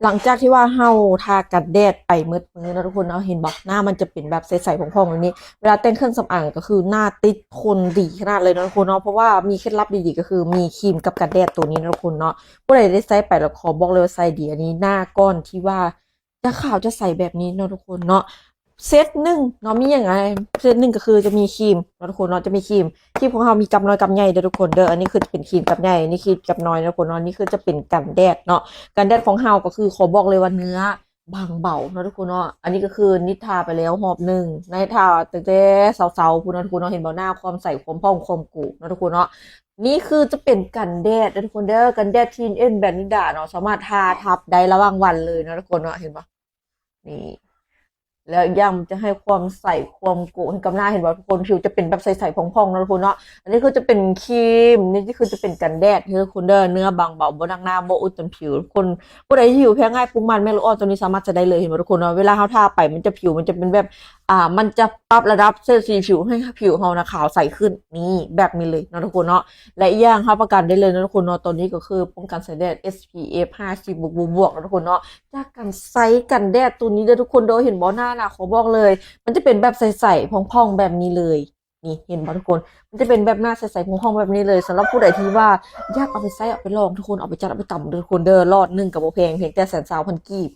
หลังจากที่ว่าเฮาทากันแดดไปมืดมือนะทุกคนเนาะเห็นบอกหน้ามันจะเป็นแบบใสๆผ่องๆแบบนี้เวลาแต่งเครื่องสำอางก็คือหน้าติดทนดีขนาดเลยนะทุกคนเนาะเพราะว่ามีเคล็ดลับดีๆก็คือมีครีมกับกันแดดตัวนี้นะทุกคนเนาะผู้ใดได้ใช้ไปแล้วขอบอกเลยว่าใช้ดีอันนี้หน้าก้อนที่ว่าจะขาวจะใสแบบนี้เนาะทุกคนเนาะเซตหนึ่งเนาะมีอย่างไรเซตหนึ่งก็คือจะมีครีมเนาะทุกคนเนาะจะมีครีมของเรามีกำน้อยกำใหญ่เด้อทุกคนเด้ออันนี้คือจะเป็นครีมกำใหญ่นี่ครีมกำน้อยนะทุกคนเนาะนี่คือจะเป็นกันแดดเนาะ กันแดดของเฮาก็คือขอบอกเลยว่าเนื้อบางเบาเนาะทุกคนเนาะอันนี้ก็คือนิทาไปแล้วหอบหนึ่งในทาตั้งแต่เสาๆคุณเนาะทุกคนเนาะเห็นเบาหน้าความใสความพ่องความกูเนาะทุกคนเนาะนี่คือจะเป็นกันแดดนะทุกคนเด้อกันแดดทีนเอ็นแบรนด์นิดาเนาะสามารถทาทับได้ระหว่างวันเลยนะทุกคนเนาะเห็นปะนี่ แล้วยังจะให้ความใสความโกให้กับหน้าเห็นว่าทุกคนผิวจะเป็นแบบใสๆพองๆนะทุกคนเนาะอันนี้คือจะเป็นครีมนี่คือจะเป็นกันแดดคือคุณเด้อเนื้อบางเบาบนดังหน้าโบอุดจนผิวคนผู้ใดที่ผิวแพ้ง่ายปุ๊บมันไม่รู้อ้อตัวนี้สามารถจะได้เลยเห็นไหมทุกคนเนาะเวลาเขาทาไปมันจะผิวมันจะเป็นแบบมันจะปรับระดับเส้นสีผิวให้ผิวเขานะขาวใสขึ้นนี่แบบนี้เลยนะทุกคนเนาะและอีกอย่างเขาประกันได้เลยนะทุกคนเนาะตัวนี้ก็คือป้องกันแสงแดด SPF 50บวกๆนะทุกคนเนาะ จากกันไซส์กันแดดตัวนี้เด้อทุกคนโดยเห็นบอหน้านะขอบอกเลยมันจะเป็นแบบใสๆพองๆแบบนี้เลยนี่เห็นบอทุกคนมันจะเป็นแบบหน้าใสๆพองๆแบบนี้เลยสำหรับผู้ใดที่ว่าอยากเอาไปใส่เอาไปลองทุกคนเอาไปจัดเอาไปต่ำทุกคนเด้อรอดหนึ่งกับโบเพงเพียงแต่120,000 กีบ